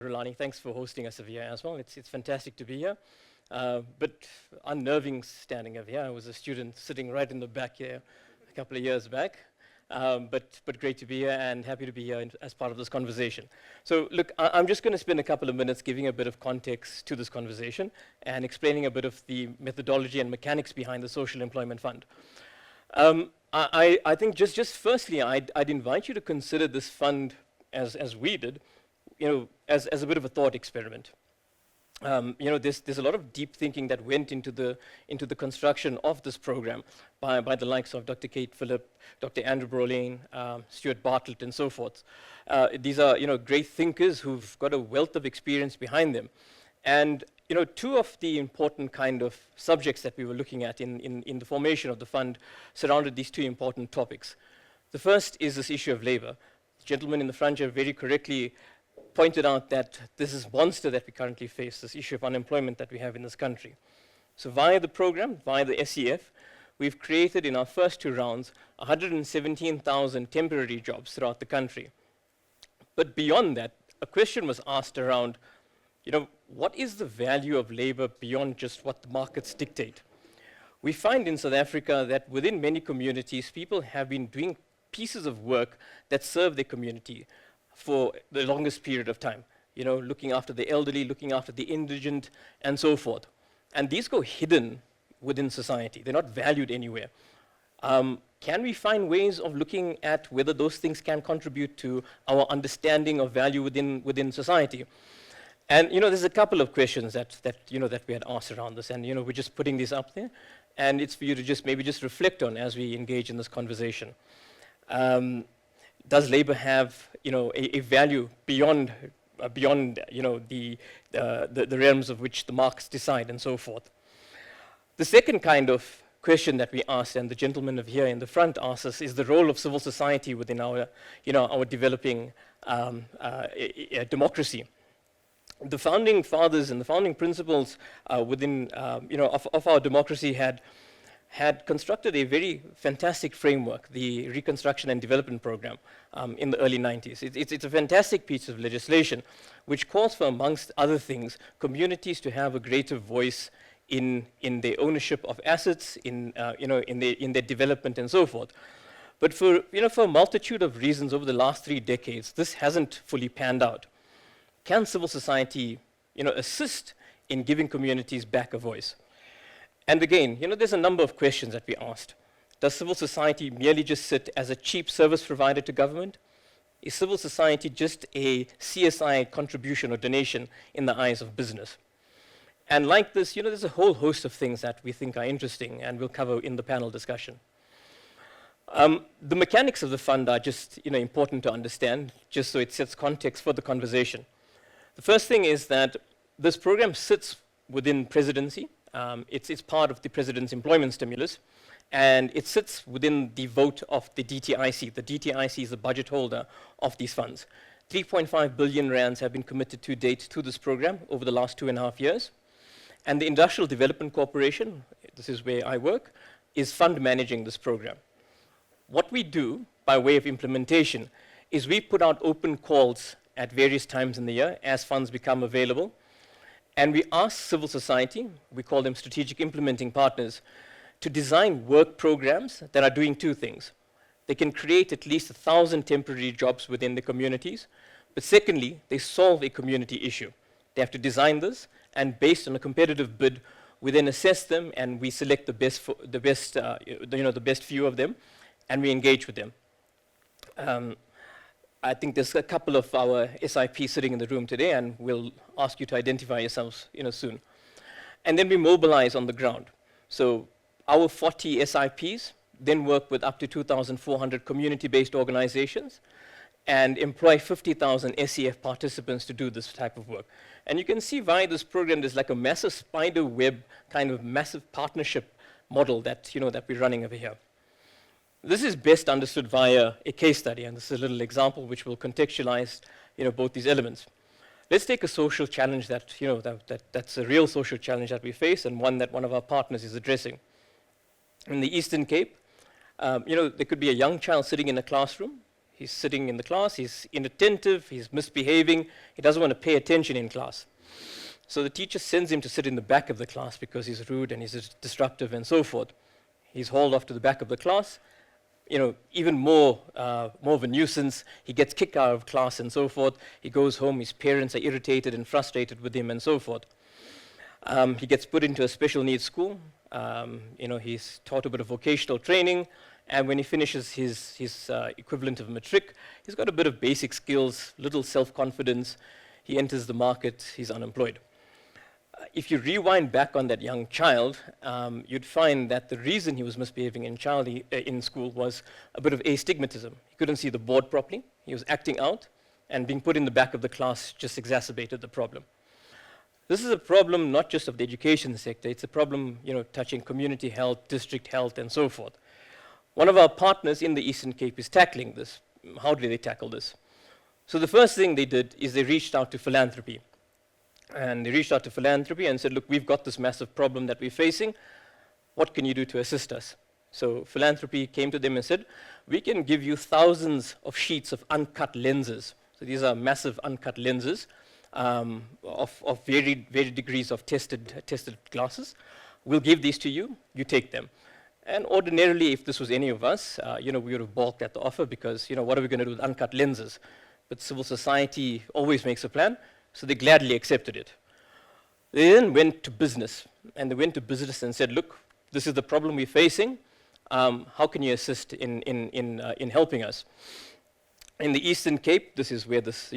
Rulani, thanks for hosting us over here as well. It's fantastic to be here. But unnerving standing over here. I was a student sitting right in the back here a couple of years back. But great to be here and happy to be here as part of this conversation. So look, I'm just going to spend a couple of minutes giving a bit of context to this conversation and explaining a bit of the methodology and mechanics behind the Social Employment Fund. I think just firstly, I'd invite you to consider this fund as we did, as a bit of a thought experiment. There's a lot of deep thinking that went into the construction of this program by the likes of Dr. Kate Phillip, Dr. Andrew Brolin, Stuart Bartlett, and so forth. These are great thinkers who've got a wealth of experience behind them. And two of the important kind of subjects that we were looking at in the formation of the fund surrounded these two important topics. The first is this issue of labor. The gentleman in the front here very correctly pointed out that this is monster that we currently face, this issue of unemployment that we have in this country. So via the program, via the SEF, we've created in our first two rounds 117,000 temporary jobs throughout the country. But beyond that, a question was asked around, what is the value of labor beyond just what the markets dictate? We find in South Africa that within many communities, people have been doing pieces of work that serve their community for the longest period of time, looking after the elderly, looking after the indigent, and so forth. And these go hidden within society. They're not valued anywhere. Can we find ways of looking at whether those things can contribute to our understanding of value within society? And there's a couple of questions that we had asked around this, and we're just putting these up there, and it's for you to maybe reflect on as we engage in this conversation. Does labor have a value beyond the realms of which the markets decide and so forth? The second kind of question that we asked, and the gentleman over here in the front asked us, is the role of civil society within our developing democracy. The founding fathers and the founding principles within of our democracy had constructed a very fantastic framework, the Reconstruction and Development Program, in the early 90s. It's a fantastic piece of legislation which calls for, amongst other things, communities to have a greater voice in their ownership of assets, in their development and so forth. But for a multitude of reasons over the last 3 decades, this hasn't fully panned out. Can civil society assist in giving communities back a voice? And again, there's a number of questions that we asked. Does civil society merely just sit as a cheap service provider to government? Is civil society just a CSI contribution or donation in the eyes of business? And like this, there's a whole host of things that we think are interesting and we'll cover in the panel discussion. The mechanics of the fund are just important to understand, just so it sets context for the conversation. The first thing is that this program sits within presidency. It's part of the President's employment stimulus, and it sits within the vote of the DTIC. The DTIC is the budget holder of these funds. 3.5 billion rands have been committed to date to this program over the last 2.5 years. And the Industrial Development Corporation, this is where I work, is fund managing this program. What we do by way of implementation is we put out open calls at various times in the year as funds become available. And we ask civil society, we call them strategic implementing partners, to design work programs that are doing two things. They can create at least 1,000 temporary jobs within the communities, but secondly, they solve a community issue. They have to design this, and based on a competitive bid, we then assess them and we select the best few of them, and we engage with them. I think there's a couple of our SIPs sitting in the room today, and we'll ask you to identify yourselves soon. And then we mobilize on the ground. So our 40 SIPs then work with up to 2,400 community-based organizations and employ 50,000 SEF participants to do this type of work. And you can see via this program, there's like a massive spider web kind of massive partnership model that, that we're running over here. This is best understood via a case study, and this is a little example which will contextualize, both these elements. Let's take a social challenge that's a real social challenge that we face, and one that one of our partners is addressing. In the Eastern Cape, there could be a young child sitting in a classroom. He's sitting in the class, he's inattentive, he's misbehaving, he doesn't want to pay attention in class. So the teacher sends him to sit in the back of the class because he's rude and he's disruptive and so forth. He's hauled off to the back of the class. Even more of a nuisance. He gets kicked out of class and so forth. He goes home, his parents are irritated and frustrated with him and so forth. He gets put into a special needs school. He's taught a bit of vocational training, and when he finishes his equivalent of matric, he's got a bit of basic skills, little self-confidence. He enters the market, he's unemployed. If you rewind back on that young child, you'd find that the reason he was misbehaving in school was a bit of astigmatism. He couldn't see the board properly, he was acting out, and being put in the back of the class just exacerbated the problem. This is a problem not just of the education sector, it's a problem touching community health, district health, and so forth. One of our partners in the Eastern Cape is tackling this. How do they tackle this? So the first thing they did is they reached out to philanthropy. And they reached out to philanthropy and said, look, we've got this massive problem that we're facing. What can you do to assist us? So philanthropy came to them and said, we can give you thousands of sheets of uncut lenses. So these are massive uncut lenses of varied degrees of tested glasses. We'll give these to you, you take them. And ordinarily, if this was any of us, we would have balked at the offer because, what are we going to do with uncut lenses? But civil society always makes a plan. So they gladly accepted it. They then went to business, and they went to business and said, look, this is the problem we're facing. How can you assist in helping us? In the Eastern Cape, this is where this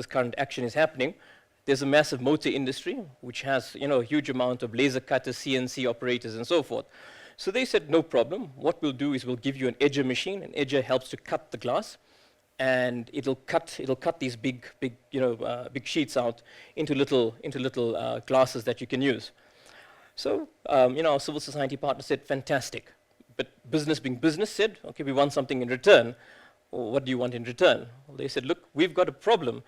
current action is happening. There's a massive motor industry, which has a huge amount of laser cutters, CNC operators, and so forth. So they said, no problem. What we'll do is we'll give you an edger machine. An edger helps to cut the glass. And it'll cut these big sheets out into little glasses that you can use. So our civil society partner said, fantastic. But business being business said, okay, we want something in return. Well, what do you want in return? Well, they said, look, we've got a problem.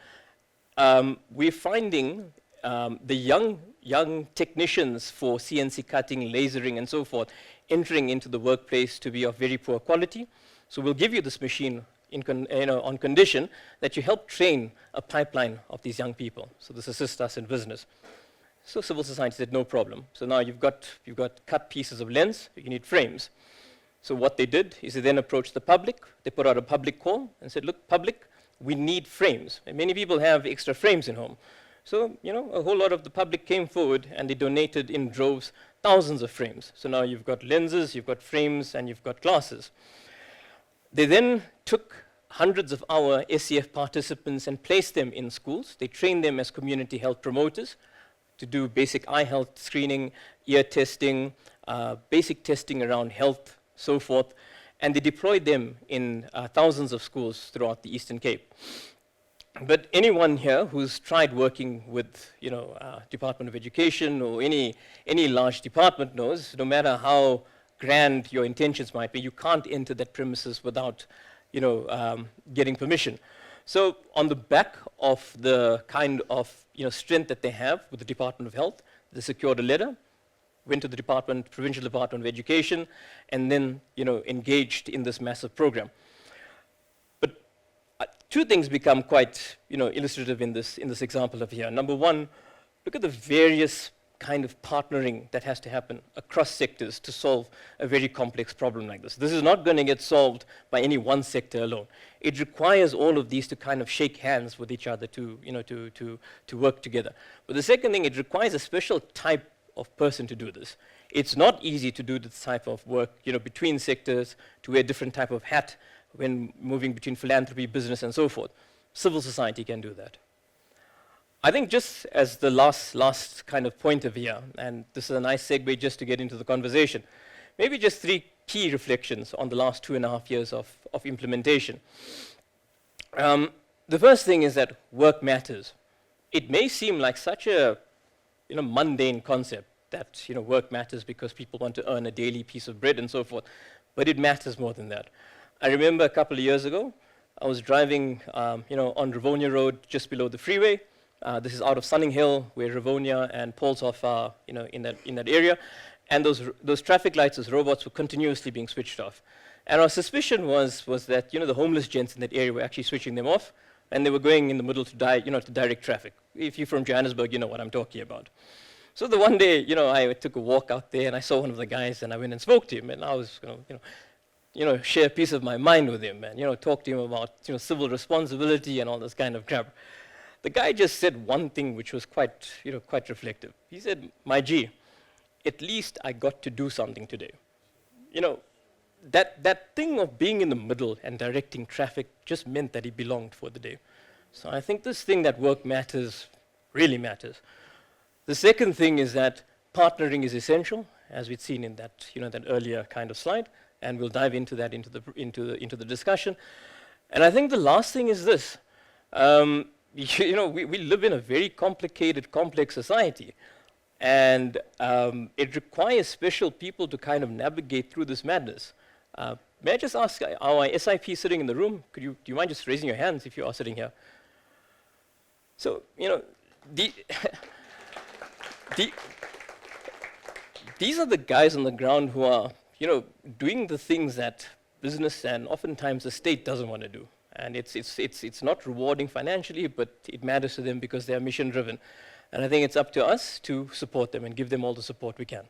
We're finding the young technicians for CNC cutting, lasering, and so forth entering into the workplace to be of very poor quality. So we'll give you this machine on condition that you help train a pipeline of these young people. So this assists us in business. So civil society said, no problem. So now you've got cut pieces of lens, you need frames. So what they did is they then approached the public. They put out a public call and said, look, public, we need frames. And many people have extra frames in home. So, a whole lot of the public came forward and they donated in droves thousands of frames. So now you've got lenses, you've got frames, and you've got glasses. They then took hundreds of our SCF participants and placed them in schools. They trained them as community health promoters to do basic eye health screening, ear testing, basic testing around health, so forth. And they deployed them in thousands of schools throughout the Eastern Cape. But anyone here who's tried working with, Department of Education or any large department knows, no matter how grand your intentions might be, you can't enter that premises without, getting permission. So on the back of the kind of, strength that they have with the Department of Health, they secured a letter, went to the Provincial Department of Education, and then, engaged in this massive program. But two things become quite, illustrative in this example of here. Number one, look at the various kind of partnering that has to happen across sectors to solve a very complex problem like this. This is not going to get solved by any one sector alone. It requires all of these to kind of shake hands with each other to work together. But the second thing, it requires a special type of person to do this. It's not easy to do this type of work, between sectors, to wear different type of hat when moving between philanthropy, business, and so forth. Civil society can do that. I think just as the last kind of point of here, and this is a nice segue just to get into the conversation, maybe just 3 key reflections on the last 2.5 years of implementation. The first thing is that work matters. It may seem like such a mundane concept that work matters because people want to earn a daily piece of bread and so forth, but it matters more than that. I remember a couple of years ago, I was driving on Rivonia Road just below the freeway. This is out of Sunning Hill, where Rivonia and Paulshof are, in that area. And those traffic lights, those robots, were continuously being switched off. And our suspicion was that, the homeless gents in that area were actually switching them off, and they were going in the middle to direct traffic. If you're from Johannesburg, you know what I'm talking about. So the one day, I took a walk out there, and I saw one of the guys, and I went and spoke to him, and I was going to, share a piece of my mind with him, and, talk to him about, civil responsibility and all this kind of crap. The guy just said one thing which was quite reflective. He said, "My G, at least I got to do something today." That thing of being in the middle and directing traffic just meant that he belonged for the day. So I think this thing that work matters, really matters. The second thing is that partnering is essential, as we'd seen in that, that earlier kind of slide, and we'll dive into that into the discussion. And I think the last thing is this. We live in a very complicated, complex society. And it requires special people to kind of navigate through this madness. May I just ask, our SIP sitting in the room, do you mind just raising your hands if you are sitting here? So, these are the guys on the ground who are, doing the things that business and oftentimes the state doesn't want to do. And it's not rewarding financially, but it matters to them because they are mission driven. And I think it's up to us to support them and give them all the support we can.